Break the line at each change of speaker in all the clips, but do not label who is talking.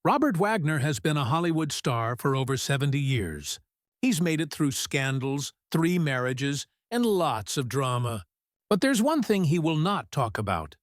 Robert Wagner has been a Hollywood star for over 70 years. He's made it through scandals, 3 marriages, and lots of drama. But there's one thing he will not talk about: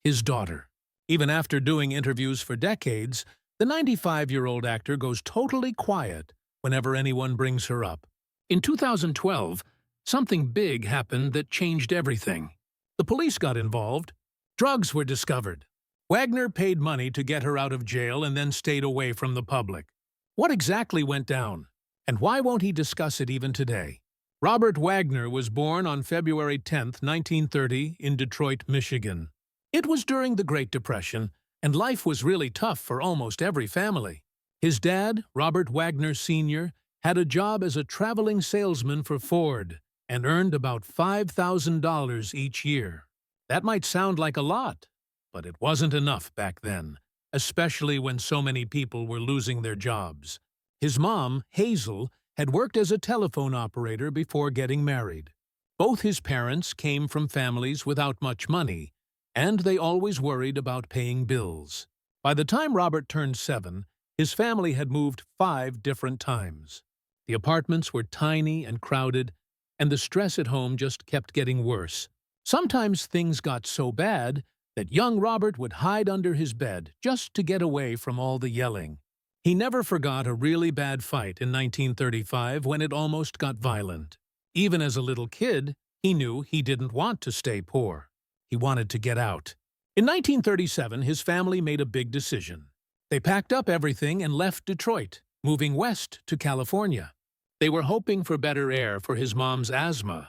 his daughter. Even after doing interviews for decades, the 95-year-old actor goes totally quiet whenever anyone brings her up. In 2012, something big happened that changed everything. The police got involved. Drugs were discovered. Wagner paid money to get her out of jail and then stayed away from the public. What exactly went down? And why won't he discuss it even today? Robert Wagner was born on February 10, 1930, in Detroit, Michigan. It was during the Great Depression, and life was really tough for almost every family. His dad, Robert Wagner Sr., had a job as a traveling salesman for Ford and earned about $5,000 each year. That might sound like a lot, but it wasn't enough back then, especially when so many people were losing their jobs. His mom, Hazel, had worked as a telephone operator before getting married. Both his parents came from families without much money, and they always worried about paying bills. By the time Robert turned 7, his family had moved 5 different times. The apartments were tiny and crowded, and the stress at home just kept getting worse. Sometimes things got so bad that young Robert would hide under his bed just to get away from all the yelling. He never forgot a really bad fight in 1935 when it almost got violent. Even as a little kid, he knew he didn't want to stay poor. He wanted to get out. In 1937, his family made a big decision. They packed up everything and left Detroit, moving west to California. They were hoping for better air for his mom's asthma,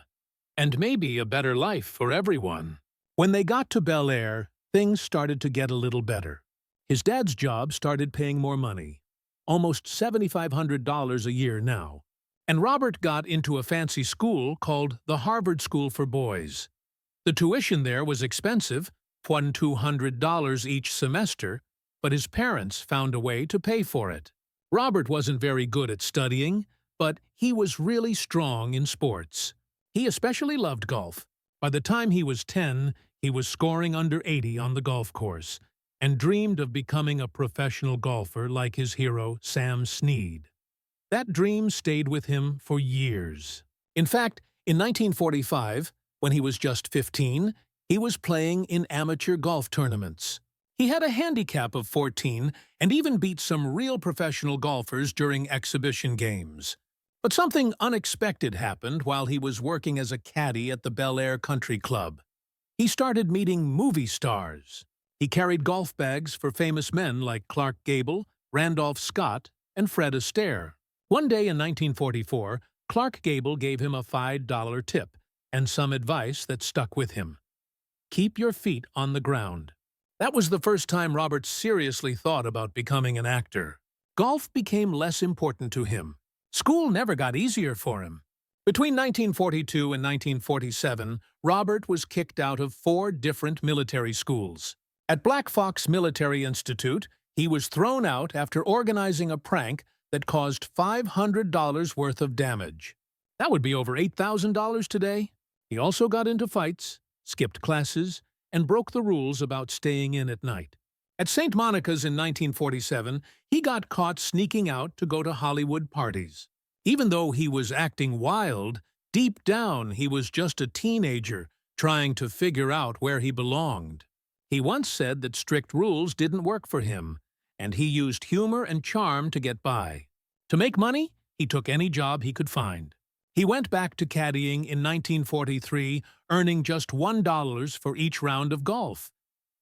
and maybe a better life for everyone. When they got to Bel Air, things started to get a little better. His dad's job started paying more money, almost $7,500 a year now, and Robert got into a fancy school called the Harvard School for Boys. The tuition there was expensive, $200 each semester, but his parents found a way to pay for it. Robert wasn't very good at studying, but he was really strong in sports. He especially loved golf. By the time he was 10, he was scoring under 80 on the golf course and dreamed of becoming a professional golfer like his hero, Sam Snead. That dream stayed with him for years. In fact, in 1945, when he was just 15, he was playing in amateur golf tournaments. He had a handicap of 14 and even beat some real professional golfers during exhibition games. But something unexpected happened while he was working as a caddy at the Bel Air Country Club. He started meeting movie stars. He carried golf bags for famous men like Clark Gable, Randolph Scott, and Fred Astaire. One day in 1944, Clark Gable gave him a $5 tip and some advice that stuck with him. Keep your feet on the ground. That was the first time Robert seriously thought about becoming an actor. Golf became less important to him. School never got easier for him. Between 1942 and 1947, Robert was kicked out of 4 different military schools. At Black Fox Military Institute, he was thrown out after organizing a prank that caused $500 worth of damage. That would be over $8,000 today. He also got into fights, skipped classes, and broke the rules about staying in at night. At St. Monica's in 1947, he got caught sneaking out to go to Hollywood parties. Even though he was acting wild, deep down he was just a teenager trying to figure out where he belonged. He once said that strict rules didn't work for him, and he used humor and charm to get by. To make money, he took any job he could find. He went back to caddying in 1943, earning just $1 for each round of golf.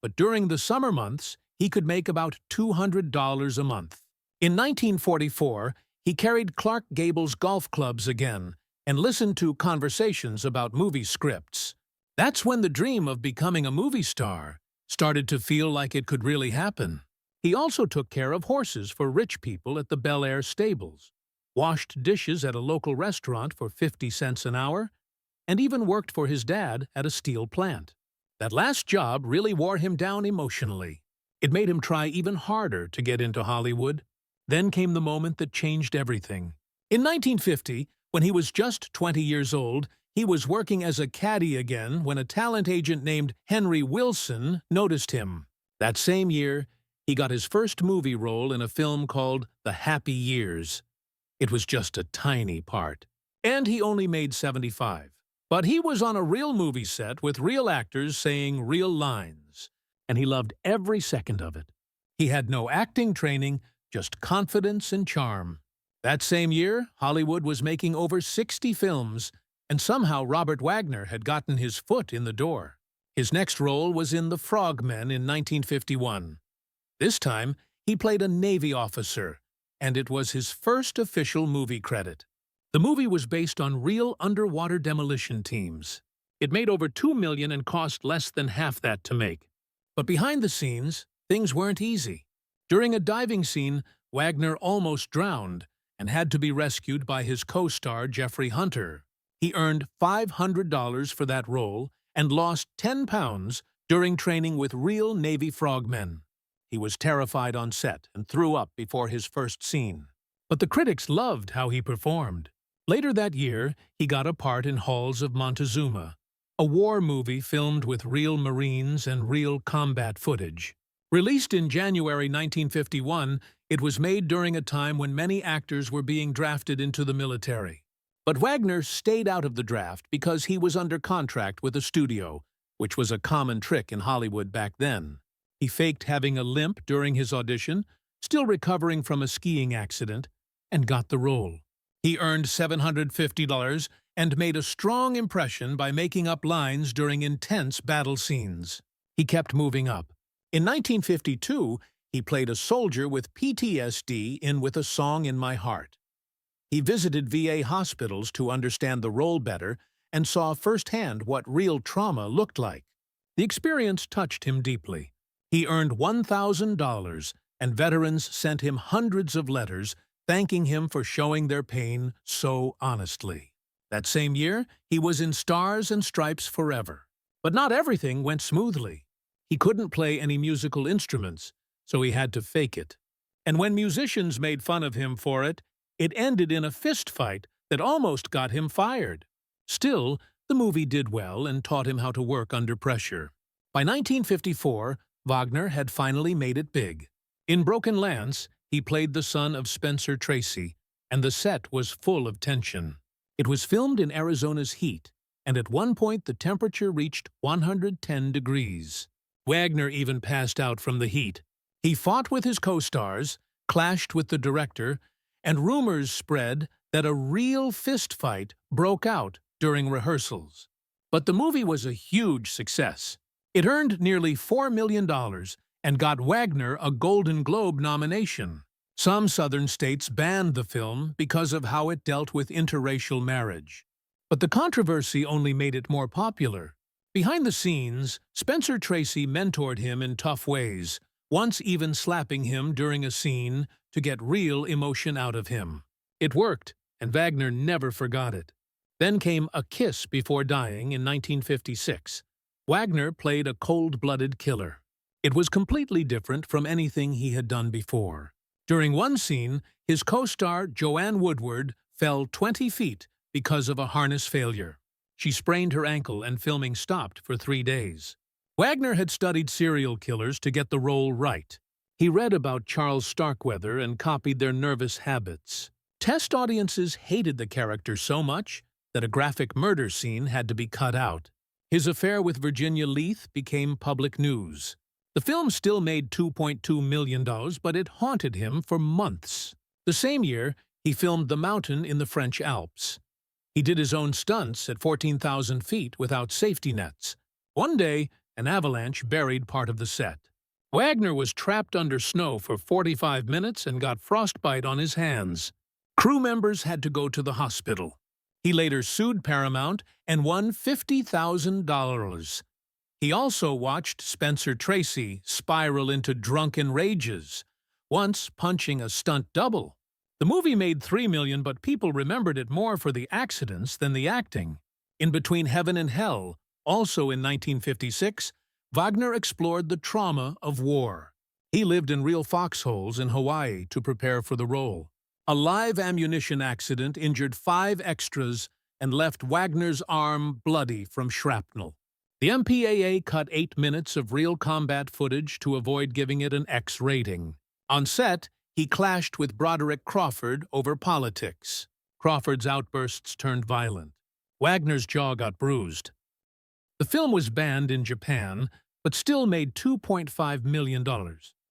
But during the summer months, he could make about $200 a month. In 1944, he carried Clark Gable's golf clubs again and listened to conversations about movie scripts. That's when the dream of becoming a movie star started to feel like it could really happen. He also took care of horses for rich people at the Bel Air stables, washed dishes at a local restaurant for 50 cents an hour, and even worked for his dad at a steel plant. That last job really wore him down emotionally. It made him try even harder to get into Hollywood. Then came the moment that changed everything. In 1950, when he was just 20 years old, he was working as a caddy again when a talent agent named Henry Wilson noticed him. That same year, He got his first movie role in a film called The Happy Years. It was just a tiny part. And he only made 75. But he was on a real movie set with real actors saying real lines. And he loved every second of it. He had no acting training, just confidence and charm. That same year, Hollywood was making over 60 films, and somehow Robert Wagner had gotten his foot in the door. His next role was in The Frogmen in 1951. This time, he played a Navy officer, and it was his first official movie credit. The movie was based on real underwater demolition teams. It made over $2 million and cost less than half that to make. But behind the scenes, things weren't easy. During a diving scene, Wagner almost drowned and had to be rescued by his co-star Jeffrey Hunter. He earned $500 for that role and lost 10 pounds during training with real Navy frogmen. He was terrified on set and threw up before his first scene. But the critics loved how he performed. Later that year, he got a part in Halls of Montezuma, a war movie filmed with real Marines and real combat footage. Released in January 1951, it was made during a time when many actors were being drafted into the military. But Wagner stayed out of the draft because he was under contract with a studio, which was a common trick in Hollywood back then. He faked having a limp during his audition, still recovering from a skiing accident, and got the role. He earned $750 and made a strong impression by making up lines during intense battle scenes. He kept moving up. In 1952, he played a soldier with PTSD in With a Song in My Heart. He visited VA hospitals to understand the role better and saw firsthand what real trauma looked like. The experience touched him deeply. He earned $1,000, and veterans sent him hundreds of letters thanking him for showing their pain so honestly. That same year, he was in Stars and Stripes Forever. But not everything went smoothly. He couldn't play any musical instruments, so he had to fake it. And when musicians made fun of him for it, it ended in a fist fight that almost got him fired. Still, the movie did well and taught him how to work under pressure. By 1954, Wagner had finally made it big. In Broken Lance, he played the son of Spencer Tracy, and the set was full of tension. It was filmed in Arizona's heat, and at one point the temperature reached 110 degrees. Wagner even passed out from the heat. He fought with his co-stars, clashed with the director, and rumors spread that a real fistfight broke out during rehearsals. But the movie was a huge success. It earned nearly $4 million and got Wagner a Golden Globe nomination. Some southern states banned the film because of how it dealt with interracial marriage. But the controversy only made it more popular. Behind the scenes, Spencer Tracy mentored him in tough ways, once even slapping him during a scene to get real emotion out of him. It worked, and Wagner never forgot it. Then came A Kiss Before Dying in 1956. Wagner played a cold-blooded killer. It was completely different from anything he had done before. During one scene, his co-star Joanne Woodward fell 20 feet because of a harness failure. She sprained her ankle and filming stopped for 3 days. Wagner had studied serial killers to get the role right. He read about Charles Starkweather and copied their nervous habits. Test audiences hated the character so much that a graphic murder scene had to be cut out. His affair with Virginia Leith became public news. The film still made $2.2 million, but it haunted him for months. The same year, he filmed The Mountain in the French Alps. He did his own stunts at 14,000 feet without safety nets. One day, an avalanche buried part of the set. Wagner was trapped under snow for 45 minutes and got frostbite on his hands. Crew members had to go to the hospital. He later sued Paramount and won $50,000. He also watched Spencer Tracy spiral into drunken rages, once punching a stunt double. The movie made $3 million, but people remembered it more for the accidents than the acting. In Between Heaven and Hell, also in 1956, Wagner explored the trauma of war. He lived in real foxholes in Hawaii to prepare for the role. A live ammunition accident injured 5 extras and left Wagner's arm bloody from shrapnel. The MPAA cut 8 minutes of real combat footage to avoid giving it an X rating. On set, he clashed with Broderick Crawford over politics. Crawford's outbursts turned violent. Wagner's jaw got bruised. The film was banned in Japan, but still made $2.5 million.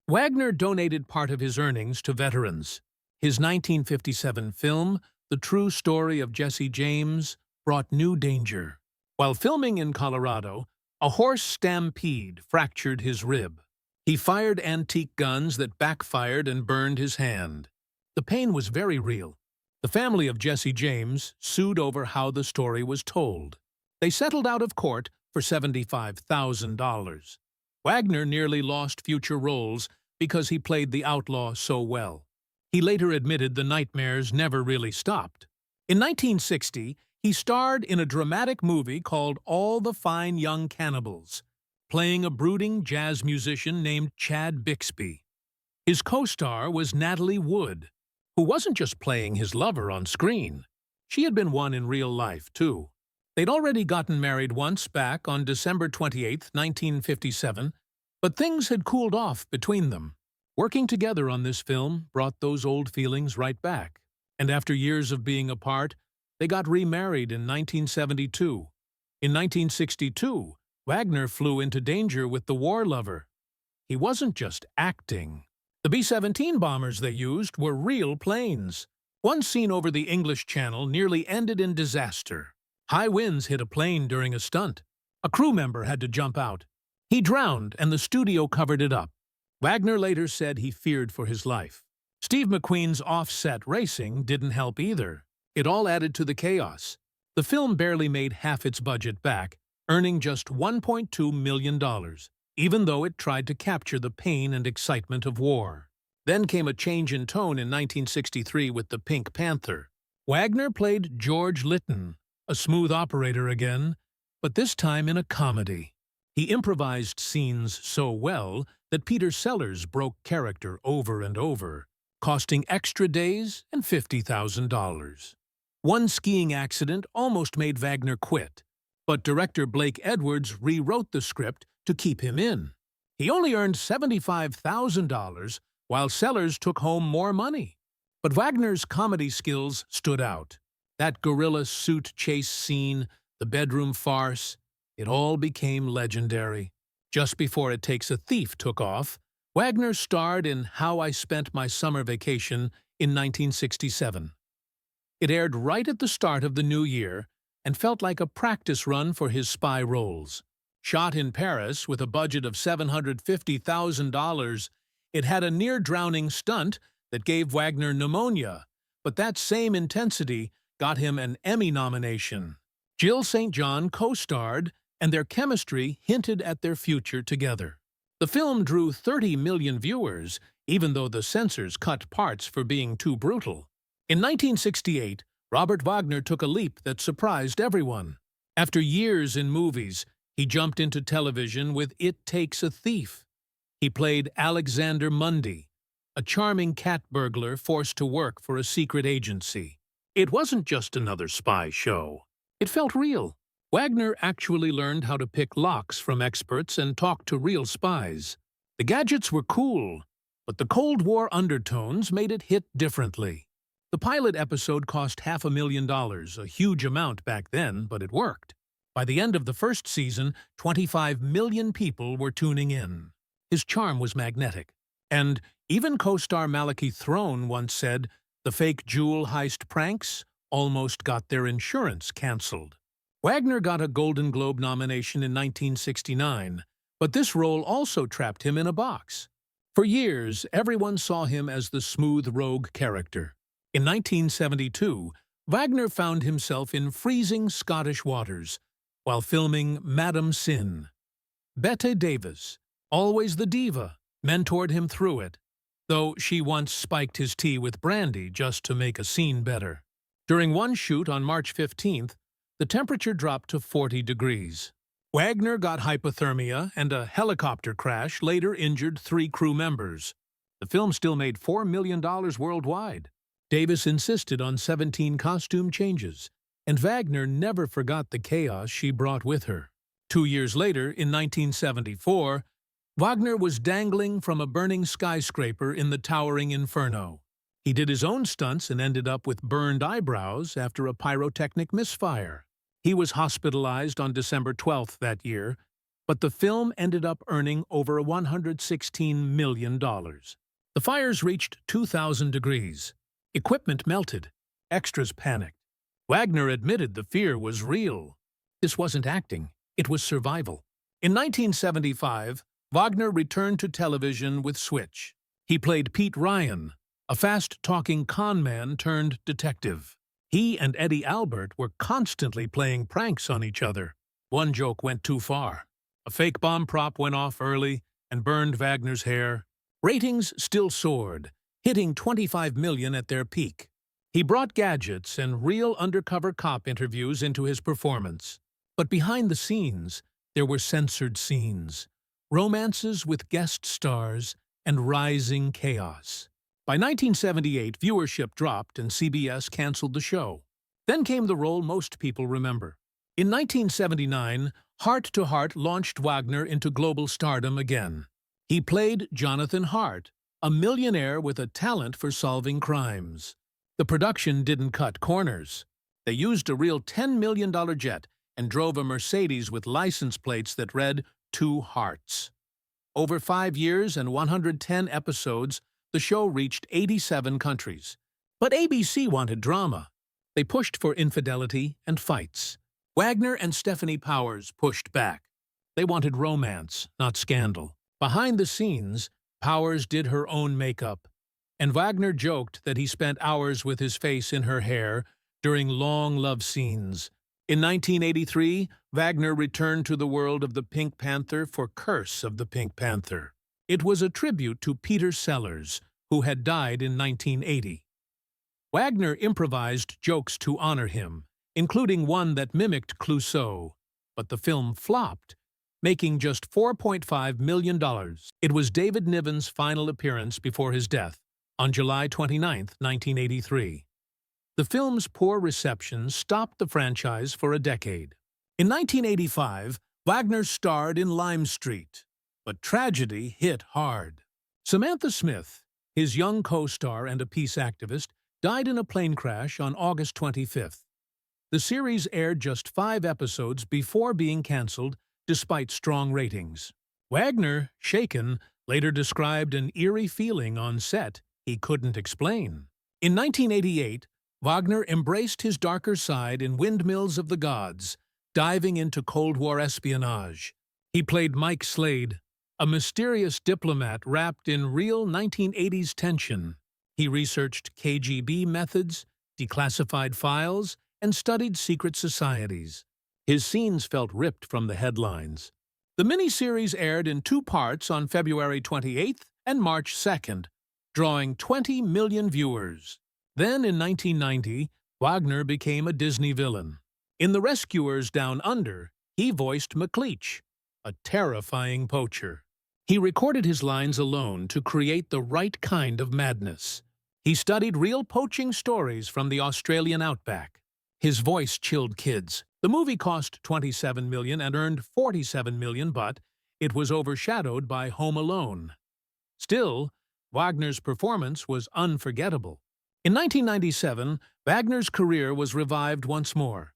Wagner donated part of his earnings to veterans. His 1957 film, The True Story of Jesse James, brought new danger. While filming in Colorado, a horse stampede fractured his rib. He fired antique guns that backfired and burned his hand. The pain was very real. The family of Jesse James sued over how the story was told. They settled out of court for $75,000. Wagner nearly lost future roles because he played the outlaw so well. He later admitted the nightmares never really stopped. In 1960, he starred in a dramatic movie called All the Fine Young Cannibals, playing a brooding jazz musician named Chad Bixby. His co-star was Natalie Wood, who wasn't just playing his lover on screen. She had been one in real life, too. They'd already gotten married once back on December 28, 1957, but things had cooled off between them. Working together on this film brought those old feelings right back, and after years of being apart, they got remarried in 1972. In 1962, Wagner flew into danger with the war lover. He wasn't just acting. The B-17 bombers they used were real planes. One scene over the English Channel nearly ended in disaster. High winds hit a plane during a stunt. A crew member had to jump out. He drowned, and the studio covered it up. Wagner later said he feared for his life. Steve McQueen's off-set racing didn't help either. It all added to the chaos. The film barely made half its budget back, earning just $1.2 million, even though it tried to capture the pain and excitement of war. Then came a change in tone in 1963 with The Pink Panther. Wagner played George Lytton, a smooth operator again, but this time in a comedy. He improvised scenes so well that Peter Sellers broke character over and over, costing extra days and $50,000. One skiing accident almost made Wagner quit, but director Blake Edwards rewrote the script to keep him in. He only earned $75,000, while Sellers took home more money. But Wagner's comedy skills stood out. That gorilla suit chase scene, the bedroom farce, it all became legendary. Just before It Takes a Thief took off, Wagner starred in How I Spent My Summer Vacation in 1967. It aired right at the start of the new year and felt like a practice run for his spy roles. Shot in Paris with a budget of $750,000, it had a near-drowning stunt that gave Wagner pneumonia, but that same intensity got him an Emmy nomination. Jill St. John co-starred, and their chemistry hinted at their future together. The film drew 30 million viewers, even though the censors cut parts for being too brutal. In 1968, Robert Wagner took a leap that surprised everyone. After years in movies, he jumped into television with It Takes a Thief. He played Alexander Mundy, a charming cat burglar forced to work for a secret agency. It wasn't just another spy show. It felt real. Wagner actually learned how to pick locks from experts and talk to real spies. The gadgets were cool, but the Cold War undertones made it hit differently. The pilot episode cost $500,000, a huge amount back then, but it worked. By the end of the first season, 25 million people were tuning in. His charm was magnetic. And even co-star Malachi Throne once said, the fake jewel heist pranks almost got their insurance canceled. Wagner got a Golden Globe nomination in 1969, but this role also trapped him in a box. For years, everyone saw him as the smooth rogue character. In 1972, Wagner found himself in freezing Scottish waters while filming Madame Sin. Bette Davis, always the diva, mentored him through it, though she once spiked his tea with brandy just to make a scene better. During one shoot on March 15th, the temperature dropped to 40 degrees. Wagner got hypothermia, and a helicopter crash later injured 3 crew members. The film still made $4 million worldwide. Davis insisted on 17 costume changes, and Wagner never forgot the chaos she brought with her. 2 years later, in 1974, Wagner was dangling from a burning skyscraper in the towering inferno. He did his own stunts and ended up with burned eyebrows after a pyrotechnic misfire. He was hospitalized on December 12th that year, but the film ended up earning over $116 million. The fires reached 2,000 degrees. Equipment melted. Extras panicked. Wagner admitted the fear was real. This wasn't acting, it was survival. In 1975, Wagner returned to television with Switch. He played Pete Ryan, a fast-talking con man turned detective. He and Eddie Albert were constantly playing pranks on each other. One joke went too far. A fake bomb prop went off early and burned Wagner's hair. Ratings still soared, hitting 25 million at their peak. He brought gadgets and real undercover cop interviews into his performance. But behind the scenes, there were censored scenes, romances with guest stars, and rising chaos. By 1978, viewership dropped and CBS canceled the show. Then came the role most people remember. In 1979, Heart to Heart launched Wagner into global stardom again. He played Jonathan Hart, a millionaire with a talent for solving crimes. The production didn't cut corners. They used a real $10 million jet and drove a Mercedes with license plates that read Two Hearts. Over 5 years and 110 episodes, the show reached 87 countries. But ABC wanted drama. They pushed for infidelity and fights. Wagner and Stephanie Powers pushed back. They wanted romance, not scandal. Behind the scenes, Powers did her own makeup, and Wagner joked that he spent hours with his face in her hair during long love scenes. In 1983, Wagner returned to the world of the Pink Panther for Curse of the Pink Panther. It was a tribute to Peter Sellers, who had died in 1980. Wagner improvised jokes to honor him, including one that mimicked Clouseau, but the film flopped, making just $4.5 million. It was David Niven's final appearance before his death, on July 29, 1983. The film's poor reception stopped the franchise for a decade. In 1985, Wagner starred in Lime Street, but tragedy hit hard. Samantha Smith, his young co-star and a peace activist, died in a plane crash on August 25th. The series aired just 5 episodes before being canceled, despite strong ratings. Wagner, shaken, later described an eerie feeling on set he couldn't explain. In 1988, Wagner embraced his darker side in Windmills of the Gods, diving into Cold War espionage. He played Mike Slade, a mysterious diplomat wrapped in real 1980s tension. He researched KGB methods, declassified files, and studied secret societies. His scenes felt ripped from the headlines. The miniseries aired in 2 parts on February 28th and March 2nd, drawing 20 million viewers. Then, in 1990, Wagner became a Disney villain. In The Rescuers Down Under, he voiced McLeach, a terrifying poacher. He recorded his lines alone to create the right kind of madness. He studied real poaching stories from the Australian outback. His voice chilled kids. The movie cost $27 million and earned $47 million, but it was overshadowed by Home Alone. Still, Wagner's performance was unforgettable. In 1997, Wagner's career was revived once more,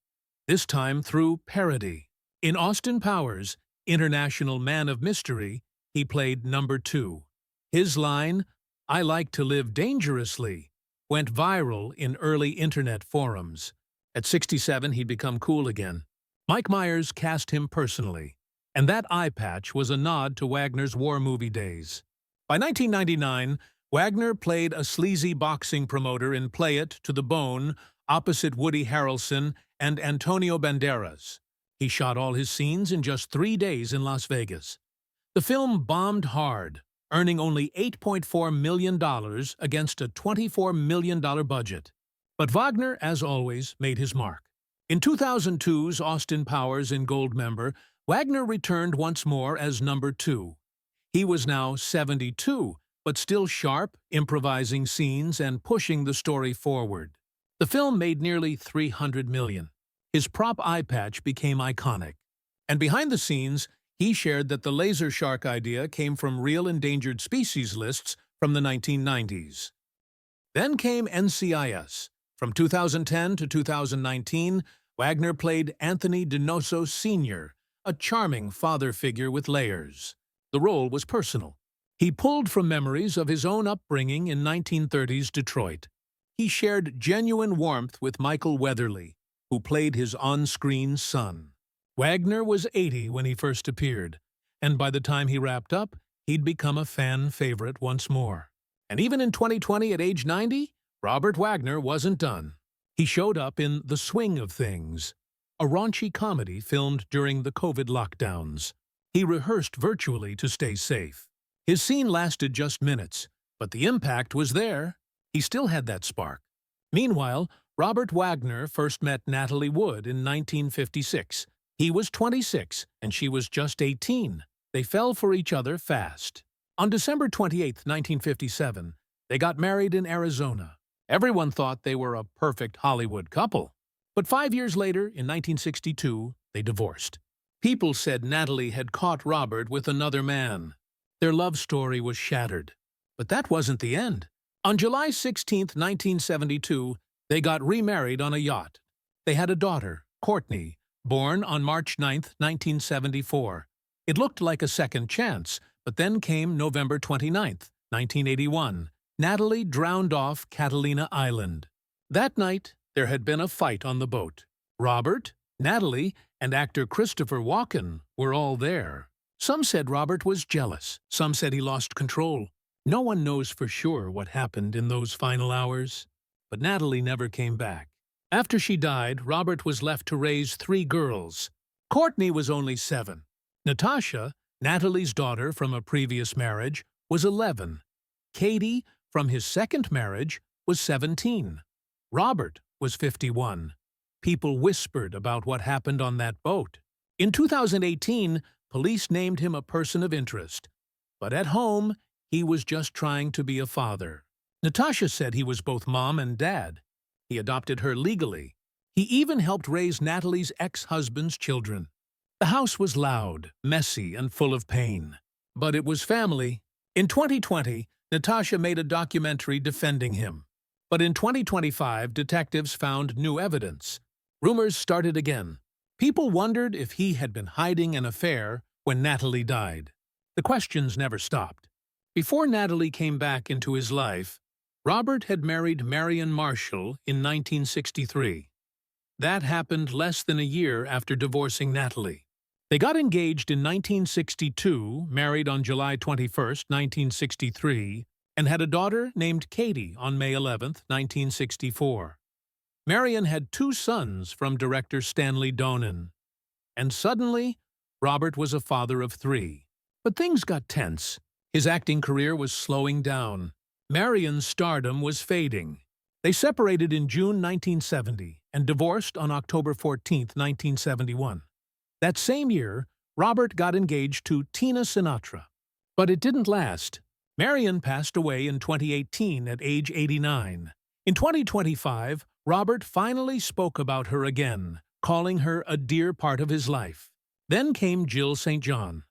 this time through parody. In Austin Powers' International Man of Mystery, he played number 2. His line, "I like to live dangerously," went viral in early internet forums. At 67, he'd become cool again. Mike Myers cast him personally, and that eye patch was a nod to Wagner's war movie days. By 1999, Wagner played a sleazy boxing promoter in Play It to the Bone opposite Woody Harrelson and Antonio Banderas. He shot all his scenes in just 3 days in Las Vegas. The film bombed hard, earning only $8.4 million against a $24 million budget. But Wagner, as always, made his mark. In 2002's Austin Powers in Goldmember, Wagner returned once more as number 2. He was now 72, but still sharp, improvising scenes and pushing the story forward. The film made nearly $300 million. His prop eye patch became iconic. And behind the scenes, he shared that the laser shark idea came from real endangered species lists from the 1990s. Then came NCIS. From 2010 to 2019, Wagner played Anthony Donoso Sr., a charming father figure with layers. The role was personal. He pulled from memories of his own upbringing in 1930s Detroit. He shared genuine warmth with Michael Weatherly, who played his on-screen son. Wagner was 80 when he first appeared, and by the time he wrapped up, he'd become a fan favorite once more. And even in 2020 at age 90, Robert Wagner wasn't done. He showed up in The Swing of Things, a raunchy comedy filmed during the COVID lockdowns. He rehearsed virtually to stay safe. His scene lasted just minutes, but the impact was there. He still had that spark. Meanwhile, Robert Wagner first met Natalie Wood in 1956. He was 26, and she was just 18. They fell for each other fast. On December 28, 1957, they got married in Arizona. Everyone thought they were a perfect Hollywood couple. But 5 years later, in 1962, they divorced. People said Natalie had caught Robert with another man. Their love story was shattered. But that wasn't the end. On July 16, 1972, they got remarried on a yacht. They had a daughter, Courtney, born on March 9, 1974. It looked like a second chance, but then came November 29, 1981. Natalie drowned off Catalina Island. That night, there had been a fight on the boat. Robert, Natalie, and actor Christopher Walken were all there. Some said Robert was jealous. Some said he lost control. No one knows for sure what happened in those final hours. But Natalie never came back. After she died, Robert was left to raise 3 girls. Courtney was only 7. Natasha, Natalie's daughter from a previous marriage, was 11. Katie, from his second marriage, was 17. Robert was 51. People whispered about what happened on that boat. In 2018, police named him a person of interest. But at home, he was just trying to be a father. Natasha said he was both mom and dad. He adopted her legally. He even helped raise Natalie's ex-husband's children. The house was loud, messy, and full of pain. But it was family. In 2020, Natasha made a documentary defending him. But in 2025, detectives found new evidence. Rumors started again. People wondered if he had been hiding an affair when Natalie died. The questions never stopped. Before Natalie came back into his life, Robert had married Marion Marshall in 1963. That happened less than a year after divorcing Natalie. They got engaged in 1962, married on July 21, 1963, and had a daughter named Katie on May 11, 1964. Marion had 2 sons from director Stanley Donen. And suddenly, Robert was a father of 3. But things got tense. His acting career was slowing down. Marion's stardom was fading. They separated in June 1970 and divorced on October 14, 1971. That same year, Robert got engaged to Tina Sinatra. But it didn't last. Marion passed away in 2018 at age 89. In 2025, Robert finally spoke about her again, calling her a dear part of his life. Then came Jill St. John.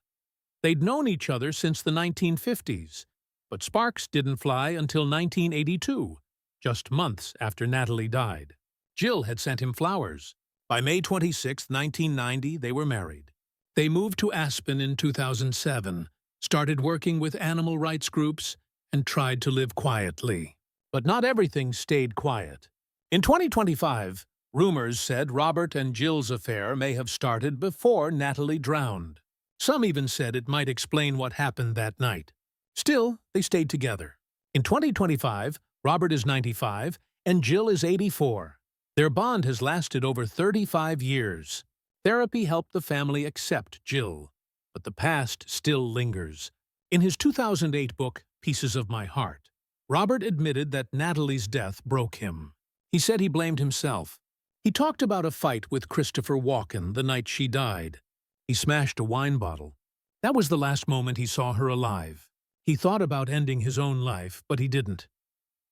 They'd known each other since the 1950s, but sparks didn't fly until 1982, just months after Natalie died. Jill had sent him flowers. By May 26, 1990, they were married. They moved to Aspen in 2007, started working with animal rights groups, and tried to live quietly. But not everything stayed quiet. In 2025, rumors said Robert and Jill's affair may have started before Natalie drowned. Some even said it might explain what happened that night. Still, they stayed together. In 2025, Robert is 95 and Jill is 84. Their bond has lasted over 35 years. Therapy helped the family accept Jill, but the past still lingers. In his 2008 book, Pieces of My Heart, Robert admitted that Natalie's death broke him. He said he blamed himself. He talked about a fight with Christopher Walken the night she died. He smashed a wine bottle. That was the last moment he saw her alive. He thought about ending his own life, but he didn't.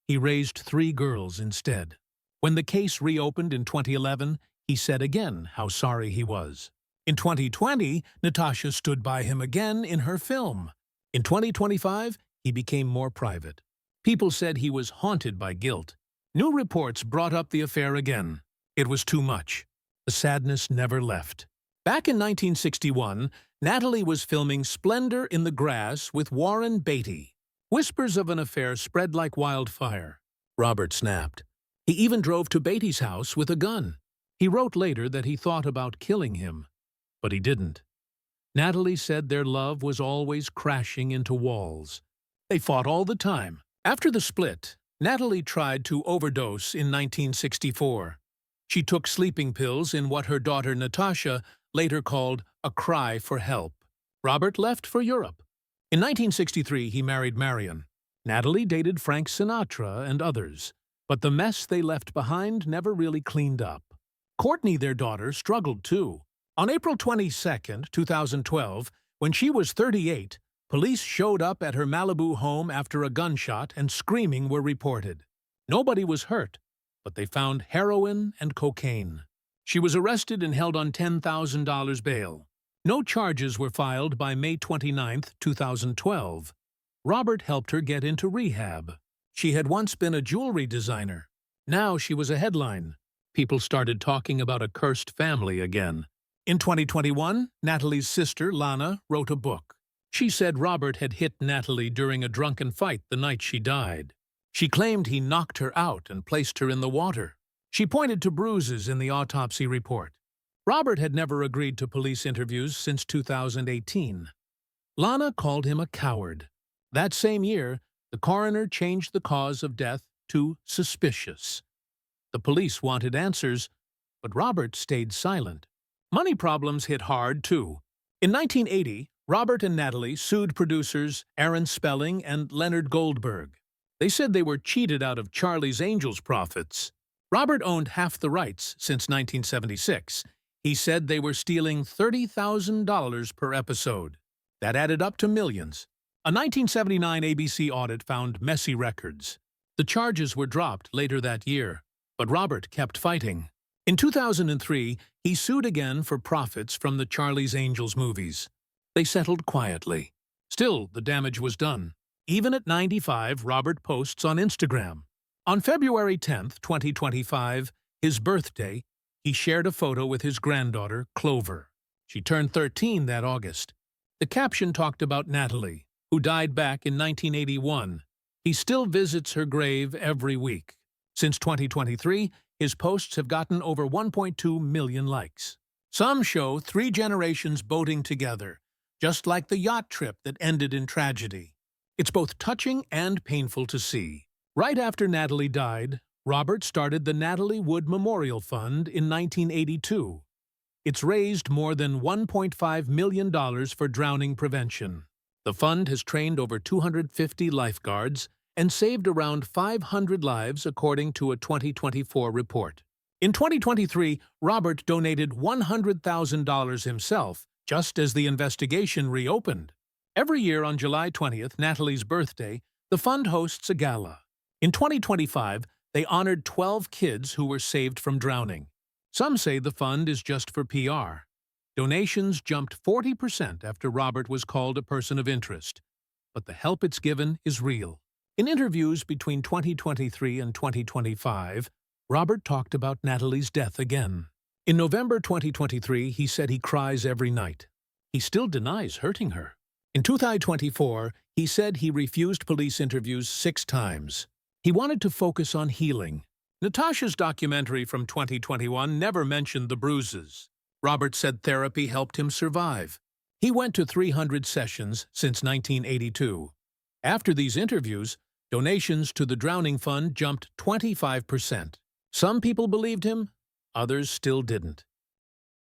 He raised 3 girls instead. When the case reopened in 2011, he said again how sorry he was. In 2020, Natasha stood by him again in her film. In 2025, he became more private. People said he was haunted by guilt. New reports brought up the affair again. It was too much. The sadness never left. Back in 1961, Natalie was filming Splendor in the Grass with Warren Beatty. Whispers of an affair spread like wildfire. Robert snapped. He even drove to Beatty's house with a gun. He wrote later that he thought about killing him, but he didn't. Natalie said their love was always crashing into walls. They fought all the time. After the split, Natalie tried to overdose in 1964. She took sleeping pills in what her daughter Natasha later called a cry for help. Robert left for Europe. In 1963, he married Marion. Natalie dated Frank Sinatra and others, but the mess they left behind never really cleaned up. Courtney, their daughter, struggled too. On April 22, 2012, when she was 38, police showed up at her Malibu home after a gunshot and screaming were reported. Nobody was hurt, but they found heroin and cocaine. She was arrested and held on $10,000 bail. No charges were filed by May 29, 2012. Robert helped her get into rehab. She had once been a jewelry designer. Now she was a headline. People started talking about a cursed family again. In 2021, Natalie's sister, Lana, wrote a book. She said Robert had hit Natalie during a drunken fight the night she died. She claimed he knocked her out and placed her in the water. She pointed to bruises in the autopsy report. Robert had never agreed to police interviews since 2018. Lana called him a coward. That same year, the coroner changed the cause of death to suspicious. The police wanted answers, but Robert stayed silent. Money problems hit hard, too. In 1980, Robert and Natalie sued producers Aaron Spelling and Leonard Goldberg. They said they were cheated out of Charlie's Angels profits. Robert owned half the rights since 1976. He said they were stealing $30,000 per episode. That added up to millions. A 1979 ABC audit found messy records. The charges were dropped later that year, but Robert kept fighting. In 2003, he sued again for profits from the Charlie's Angels movies. They settled quietly. Still, the damage was done. Even at 95, Robert posts on Instagram. On February 10, 2025, his birthday, he shared a photo with his granddaughter, Clover. She turned 13 that August. The caption talked about Natalie, who died back in 1981. He still visits her grave every week. Since 2023, his posts have gotten over 1.2 million likes. Some show 3 generations boating together, just like the yacht trip that ended in tragedy. It's both touching and painful to see. Right after Natalie died, Robert started the Natalie Wood Memorial Fund in 1982. It's raised more than $1.5 million for drowning prevention. The fund has trained over 250 lifeguards and saved around 500 lives according to a 2024 report. In 2023, Robert donated $100,000 himself, just as the investigation reopened. Every year on July 20th, Natalie's birthday, the fund hosts a gala. In 2025, they honored 12 kids who were saved from drowning. Some say the fund is just for PR. Donations jumped 40% after Robert was called a person of interest. But the help it's given is real. In interviews between 2023 and 2025, Robert talked about Natalie's death again. In November 2023, he said he cries every night. He still denies hurting her. In 2024, he said he refused police interviews 6 times. He wanted to focus on healing. Natasha's documentary from 2021 never mentioned the bruises. Robert said therapy helped him survive. He went to 300 sessions since 1982. After these interviews, donations to the Drowning Fund jumped 25%. Some people believed him, others still didn't.